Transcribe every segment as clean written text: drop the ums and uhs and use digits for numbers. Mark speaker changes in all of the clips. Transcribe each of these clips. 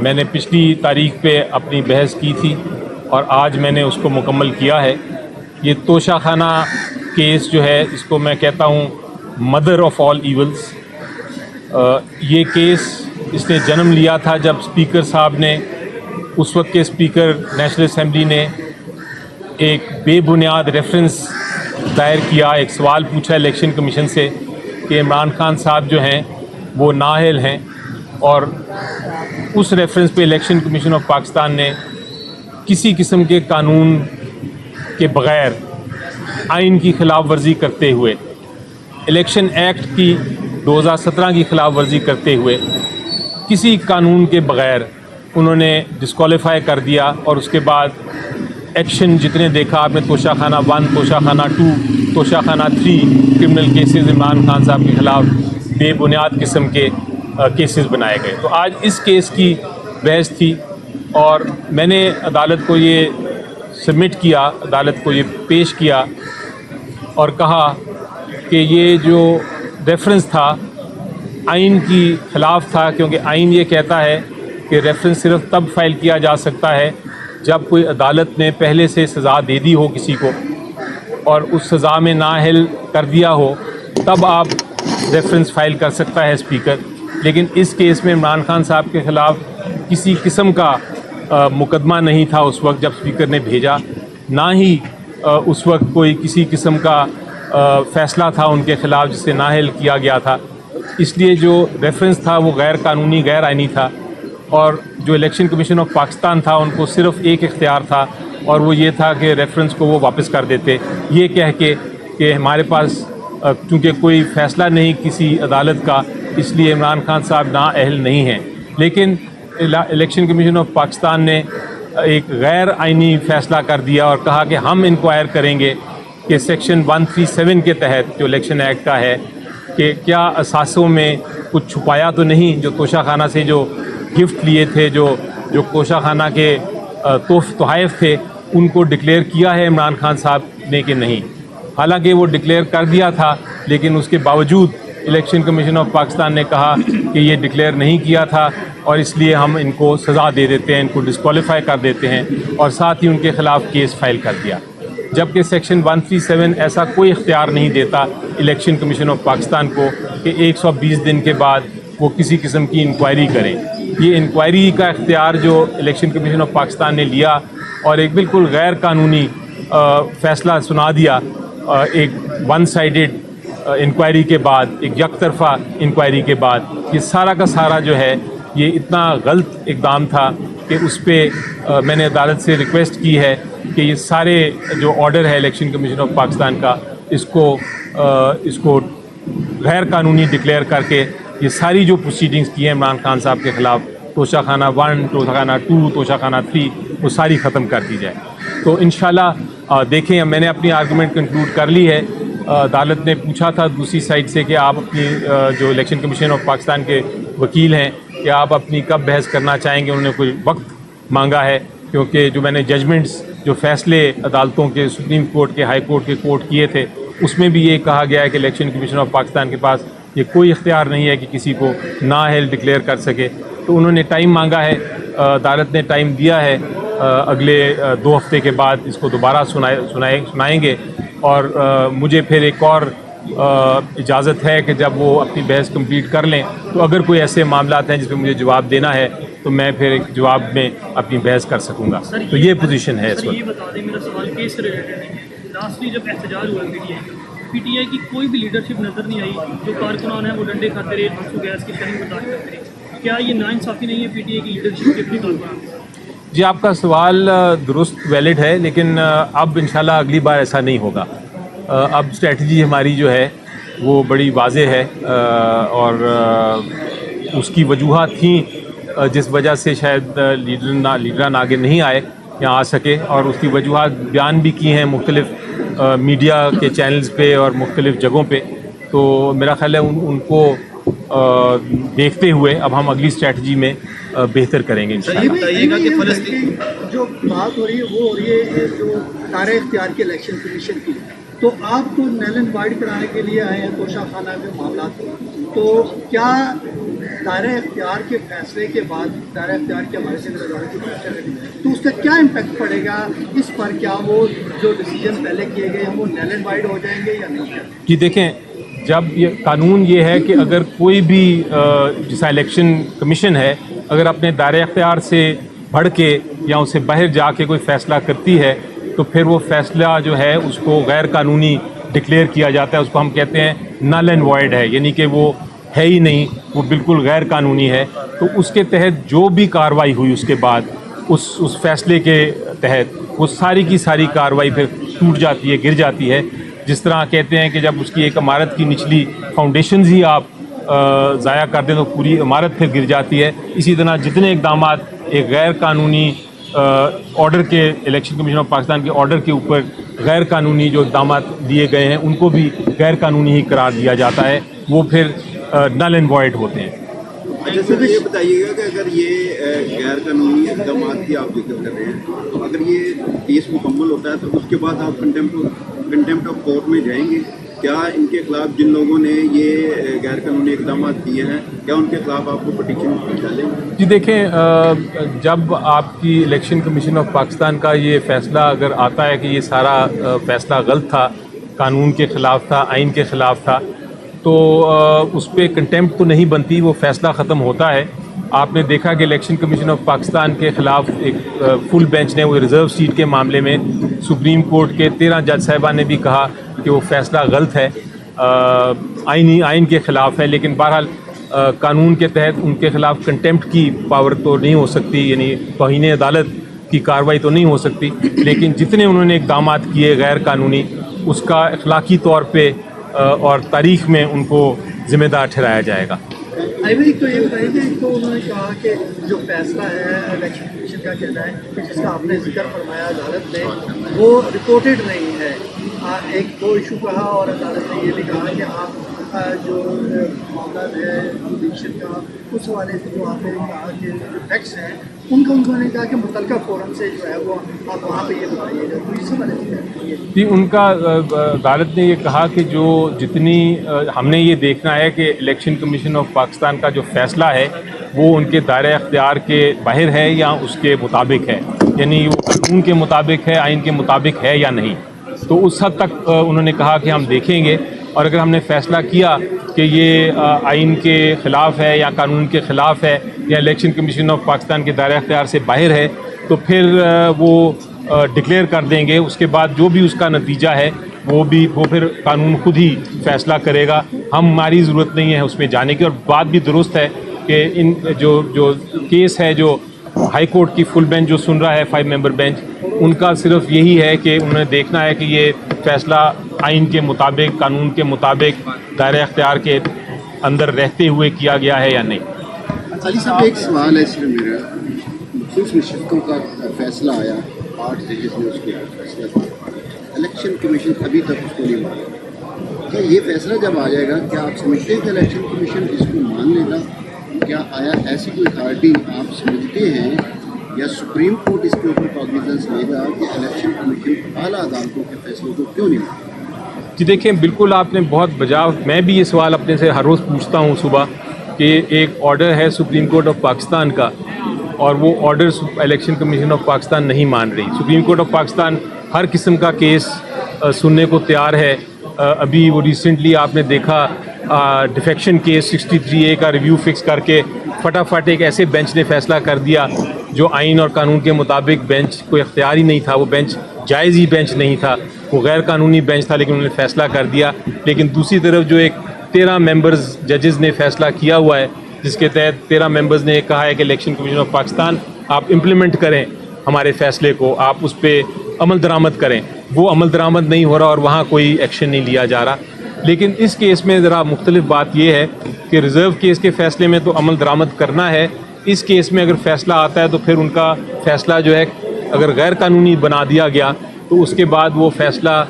Speaker 1: میں نے پچھلی تاریخ پہ اپنی بحث کی تھی اور آج میں نے اس کو مکمل کیا ہے۔ یہ توشہ خانہ کیس جو ہے اس کو میں کہتا ہوں مدر آف آل ایولز۔ یہ کیس اس نے جنم لیا تھا جب اسپیکر صاحب نے، اس وقت کے اسپیکر نیشنل اسمبلی نے، ایک بے بنیاد ریفرنس دائر کیا، ایک سوال پوچھا الیکشن کمیشن سے کہ عمران خان صاحب جو ہیں وہ نااہل ہیں، اور اس ریفرنس پہ الیکشن کمیشن آف پاکستان نے کسی قسم کے قانون کے بغیر، آئین کی خلاف ورزی کرتے ہوئے، الیکشن ایکٹ کی 2017 کی خلاف ورزی کرتے ہوئے، کسی قانون کے بغیر انہوں نے ڈسکوالیفائی کر دیا، اور اس کے بعد ایکشن جتنے دیکھا آپ نے، توشہ خانہ 1، توشہ خانہ 2، توشہ خانہ 3 کرمنل کیسز عمران خان صاحب کے خلاف بے بنیاد قسم کے کیسز بنائے گئے۔ تو آج اس کیس کی بحث تھی اور میں نے عدالت کو یہ سبمٹ کیا، عدالت کو یہ پیش کیا اور کہا کہ یہ جو ریفرنس تھا آئین کی خلاف تھا، کیونکہ آئین یہ کہتا ہے کہ ریفرنس صرف تب فائل کیا جا سکتا ہے جب کوئی عدالت نے پہلے سے سزا دے دی ہو کسی کو اور اس سزا میں نااہل کر دیا ہو، تب آپ ریفرنس فائل کر سکتا ہے اسپیکر۔ لیکن اس کیس میں عمران خان صاحب کے خلاف کسی قسم کا مقدمہ نہیں تھا اس وقت جب اسپیکر نے بھیجا، نہ ہی اس وقت کوئی کسی قسم کا فیصلہ تھا ان کے خلاف جس سے نااہل کیا گیا تھا۔ اس لیے جو ریفرنس تھا وہ غیر قانونی، غیر آئینی تھا، اور جو الیکشن کمیشن آف پاکستان تھا ان کو صرف ایک اختیار تھا، اور وہ یہ تھا کہ ریفرنس کو وہ واپس کر دیتے، یہ کہہ کے کہ ہمارے پاس چونکہ کوئی فیصلہ نہیں کسی عدالت کا، اس لیے عمران خان صاحب نااہل نہیں ہیں۔ لیکن الیکشن کمیشن آف پاکستان نے ایک غیر آئینی فیصلہ کر دیا اور کہا کہ ہم انکوائر کریں گے کہ سیکشن 137 کے تحت جو الیکشن ایکٹ کا ہے کہ کیا اثاثوں میں کچھ چھپایا تو نہیں، جو توشہ خانہ سے جو گفٹ لیے تھے، جو توشہ خانہ کے تحائف تھے، ان کو ڈکلیئر کیا ہے عمران خان صاحب نے کہ نہیں۔ حالانکہ وہ ڈکلیئر کر دیا تھا، لیکن اس کے باوجود الیکشن کمیشن آف پاکستان نے کہا کہ یہ ڈکلیئر نہیں کیا تھا اور اس لیے ہم ان کو سزا دے دیتے ہیں، ان کو ڈسکوالیفائی کر دیتے ہیں، اور ساتھ ہی ان کے خلاف کیس فائل کر دیا۔ جبکہ سیکشن 137 ایسا کوئی اختیار نہیں دیتا الیکشن کمیشن آف پاکستان کو کہ 120 دن کے بعد وہ کسی قسم کی انکوائری کریں۔ یہ انکوائری کا اختیار جو الیکشن کمیشن آف پاکستان نے لیا اور ایک بالکل غیر قانونی فیصلہ سنا دیا، ایک ون سائیڈڈ انکوائری کے بعد، ایک یک طرفہ انکوائری کے بعد، یہ سارا کا سارا جو ہے یہ اتنا غلط اقدام تھا کہ اس پہ میں نے عدالت سے ریکویسٹ کی ہے کہ یہ سارے جو آرڈر ہے الیکشن کمیشن آف پاکستان کا، اس کو غیر قانونی ڈکلیئر کر کے یہ ساری جو پروسیڈنگز کی ہیں عمران خان صاحب کے خلاف، توشہ خانہ 1، توشہ خانہ 2، توشہ خانہ 3، وہ ساری ختم کر دی جائے۔ تو انشاءاللہ دیکھیں، میں نے اپنی آرگومنٹ کنکلوڈ کر لی ہے۔ عدالت نے پوچھا تھا دوسری سائڈ سے کہ آپ اپنی جو الیکشن کمیشن آف پاکستان کے وکیل ہیں کہ آپ اپنی کب بحث کرنا چاہیں گے، انہوں نے کوئی وقت مانگا ہے، کیونکہ جو میں نے ججمنٹس، جو فیصلے عدالتوں کے، سپریم کورٹ کے، ہائی کورٹ کے کوٹ کیے تھے، اس میں بھی یہ کہا گیا ہے کہ الیکشن کمیشن آف پاکستان کے پاس یہ کوئی اختیار نہیں ہے کہ کسی کو نااہل ڈکلیئر کر سکے۔ تو انہوں نے ٹائم مانگا ہے، عدالت نے ٹائم دیا ہے، اگلے 2 ہفتے کے بعد اس کو دوبارہ سنائیں گے، اور مجھے پھر ایک اور اجازت ہے کہ جب وہ اپنی بحث کمپلیٹ کر لیں تو اگر کوئی ایسے معاملات ہیں جس پہ مجھے جواب دینا ہے تو میں پھر ایک جواب میں اپنی بحث کر سکوں گا۔ تو یہ پوزیشن ہے اس وقت۔
Speaker 2: یہ بتا دیں، میرا سوال کیس سے ریلیٹڈ نہیں ہے۔ لاسٹلی جب احتجاج ہوا پی ٹی آئی کی کوئی بھی لیڈرشپ نظر نہیں آئی، جو کارکنان ہیں وہ ڈنڈے کھاتے رہے، آنسو گیس کی شرح برداشت کرتے رہے۔ کیا یہ ناانصافی نہیں ہے پی ٹی آئی کی لیڈرشپ کے اپنے کارکنان؟
Speaker 1: جی، آپ کا سوال درست ویلڈ ہے، لیکن اب انشاءاللہ اگلی بار ایسا نہیں ہوگا۔ اب اسٹریٹجی ہماری جو ہے وہ بڑی واضح ہے، اور اس کی وجوہات تھیں جس وجہ سے شاید لیڈران آگے نہیں آئے یا آ سکے، اور اس کی وجوہات بیان بھی کی ہیں مختلف میڈیا کے چینلز پہ اور مختلف جگہوں پہ۔ تو میرا خیال ہے ان کو دیکھتے ہوئے اب ہم اگلی اسٹریٹجی میں بہتر کریں گے انشاءاللہ۔
Speaker 3: یہ بتائیے گا کہ فلسطین جو بات ہو رہی ہے وہ ہو رہی ہے جو دائرہ اختیار کی الیکشن کمیشن کی، تو آپ کو نیل اینڈ وائڈ کرانے کے لیے آئے ہیں توشہ خانہ کے معاملات، تو کیا دائرہ اختیار کے فیصلے کے بعد دائرہ اختیار کے حوالے سے تو اس کا کیا امپیکٹ پڑے گا اس پر؟ کیا وہ جو ڈیسیجن پہلے کیے گئے ہیں وہ نل اینڈ وائڈ ہو جائیں گے یا نہیں؟
Speaker 1: جی دیکھیں، جب یہ قانون یہ ہے کہ اگر کوئی بھی جیسا الیکشن کمیشن ہے اگر اپنے دائرہ اختیار سے بڑھ کے یا اسے باہر جا کے کوئی فیصلہ کرتی ہے تو پھر وہ فیصلہ جو ہے اس کو غیر قانونی ڈکلیئر کیا جاتا ہے. اس کو ہم کہتے ہیں نل اینڈ وائڈ ہے، یعنی کہ وہ ہے ہی نہیں، وہ بالکل غیر قانونی ہے. تو اس کے تحت جو بھی کارروائی ہوئی اس کے بعد اس فیصلے کے تحت وہ ساری کی ساری کارروائی پھر ٹوٹ جاتی ہے، گر جاتی ہے. جس طرح کہتے ہیں کہ جب اس کی ایک عمارت کی نچلی فاؤنڈیشنز ہی آپ ضائع کر دیں تو پوری عمارت پھر گر جاتی ہے. اسی طرح جتنے اقدامات ایک غیر قانونی آرڈر کے الیکشن کمیشن آف پاکستان کے آرڈر کے اوپر غیر قانونی جو اقدامات لیے گئے ہیں ان کو بھی غیر قانونی ہی قرار دیا جاتا ہے، وہ پھر نل اینڈ وائڈ ہوتے ہیں.
Speaker 4: اچھا سر، یہ بتائیے گا کہ اگر یہ غیر قانونی اقدامات کی آپ ذکر کر رہے ہیں تو اگر یہ کیس مکمل ہوتا ہے تو اس کے بعد آپ کنٹمپٹ آف کورٹ میں جائیں گے؟ کیا ان کے خلاف جن لوگوں نے یہ غیر قانونی اقدامات کیے ہیں کیا ان کے خلاف آپ کو پٹیشن ڈالیں گے؟
Speaker 1: جی دیکھیں، جب آپ کی الیکشن کمیشن آف پاکستان کا یہ فیصلہ اگر آتا ہے کہ یہ سارا فیصلہ غلط تھا، قانون کے خلاف تھا، آئین کے خلاف تھا، تو اس پہ کنٹمپٹ تو نہیں بنتی، وہ فیصلہ ختم ہوتا ہے. آپ نے دیکھا کہ الیکشن کمیشن آف پاکستان کے خلاف ایک فل بینچ نے وہ ریزرو سیٹ کے معاملے میں سپریم کورٹ کے 13 جج صاحبان نے بھی کہا کہ وہ فیصلہ غلط ہے، آئین کے خلاف ہے. لیکن بہرحال قانون کے تحت ان کے خلاف کنٹمپٹ کی پاور تو نہیں ہو سکتی، یعنی توہین عدالت کی کارروائی تو نہیں ہو سکتی. لیکن جتنے انہوں نے اقدامات کیے غیر قانونی، اس کا اخلاقی طور پہ اور تاریخ میں ان کو ذمہ دار ٹھہرایا جائے گا.
Speaker 3: تو یہ بتائیے کہ تو انہوں نے کہا کہ جو فیصلہ ہے الیکشن کمیشن کا کہنا ہے کہ جس کا آپ نے ذکر فرمایا عدالت نے وہ رپورٹڈ نہیں ہے. ایک دو ایشو کہا اور عدالت نے یہ بھی کہا کہ آپ جو معاملہ ہے جوڈیشل کا اس حوالے سے جو آپ نے کہا کہ جو ٹیکس ہیں انہوں نے کہا کہ متعلقہ فورم سے جو ہے وہ آپ وہاں پہ یہ بتائیے گا. تو اس حوالے سے
Speaker 1: جی ان کا عدالت نے یہ کہا کہ جو جتنی ہم نے یہ دیکھنا ہے کہ الیکشن کمیشن آف پاکستان کا جو فیصلہ ہے وہ ان کے دائرہ اختیار کے باہر ہے یا اس کے مطابق ہے، یعنی وہ قانون کے مطابق ہے، آئین کے مطابق ہے یا نہیں. تو اس حد تک انہوں نے کہا کہ ہم دیکھیں گے، اور اگر ہم نے فیصلہ کیا کہ یہ آئین کے خلاف ہے یا قانون کے خلاف ہے یا الیکشن کمیشن آف پاکستان کے دائرہ اختیار سے باہر ہے تو پھر وہ ڈکلیئر کر دیں گے. اس کے بعد جو بھی اس کا نتیجہ ہے وہ پھر قانون خود ہی فیصلہ کرے گا. ہماری ضرورت نہیں ہے اس میں جانے کی. اور بات بھی درست ہے کہ ان جو کیس ہے جو ہائی کورٹ کی فل بینچ جو سن رہا ہے 5 ممبر بینچ، ان کا صرف یہی ہے کہ انہوں نے دیکھنا ہے کہ یہ فیصلہ آئین کے مطابق، قانون کے مطابق، دائرہ اختیار کے اندر رہتے ہوئے کیا گیا ہے یا نہیں.
Speaker 5: علی صاحب ایک سوال ہے صرف میرا، مخصوص نشستوں کا فیصلہ آیا 8 ججز نے اس کے فیصلہ کیا، الیکشن کمیشن ابھی تک اس کو نہیں مانا. کیا یہ فیصلہ جب آ جائے گا کیا آپ سمجھتے ہیں کہ الیکشن کمیشن اس کو مان لے گا؟ کیا آیا ایسی کوئی اتھارٹی آپ سمجھتے ہیں یا سپریم کورٹ اس کے اوپر کاگنیزنس لے گا کہ الیکشن کمیشن اعلیٰ عدالتوں کے فیصلوں کو کیوں نہیں مانا؟
Speaker 1: جی دیکھیں، بالکل آپ نے بہت بجا، میں بھی یہ سوال اپنے سے ہر روز پوچھتا ہوں صبح کہ ایک آرڈر ہے سپریم کورٹ آف پاکستان کا اور وہ order election commission of Pakistan نہیں مان رہی. سپریم کورٹ آف پاکستان ہر قسم کا کیس سننے کو تیار ہے. ابھی وہ ریسنٹلی آپ نے دیکھا ڈیفیکشن کیس 63A کا ریویو فکس کر کے فٹافٹ ایک ایسے بینچ نے فیصلہ کر دیا جو آئین اور قانون کے مطابق بینچ کوئی اختیار ہی نہیں تھا، وہ بینچ جائز ہی بینچ نہیں تھا، وہ غیر قانونی بینچ تھا، لیکن انہوں نے فیصلہ کر دیا. لیکن دوسری طرف جو ایک 13 ممبرز ججز نے فیصلہ کیا ہوا ہے جس کے تحت 13 ممبرز نے کہا ہے کہ الیکشن کمیشن آف پاکستان آپ امپلیمنٹ کریں ہمارے فیصلے کو، آپ اس پہ عمل درآمد کریں. وہ عمل درآمد نہیں ہو رہا اور وہاں کوئی ایکشن نہیں لیا جا رہا. لیکن اس کیس میں ذرا مختلف بات یہ ہے کہ ریزرو کیس کے فیصلے میں تو عمل درآمد کرنا ہے. اس کیس میں اگر فیصلہ آتا ہے تو پھر ان کا فیصلہ جو ہے اگر غیر قانونی بنا دیا گیا تو اس کے بعد وہ فیصلہ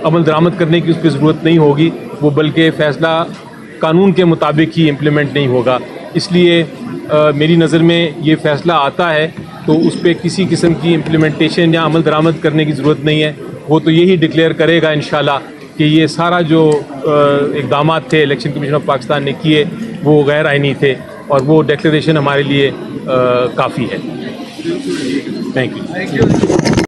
Speaker 1: عمل درآمد کرنے کی اس پہ ضرورت نہیں ہوگی، وہ بلکہ فیصلہ قانون کے مطابق ہی امپلیمنٹ نہیں ہوگا. اس لیے میری نظر میں یہ فیصلہ آتا ہے تو اس پہ کسی قسم کی امپلیمنٹیشن یا عمل درآمد کرنے کی ضرورت نہیں ہے. وہ تو یہی ڈکلیئر کرے گا انشاءاللہ کہ یہ سارا جو اقدامات تھے الیکشن کمیشن آف پاکستان نے کیے وہ غیر آئینی تھے اور وہ ڈکلیریشن ہمارے لیے کافی ہے. Thank you.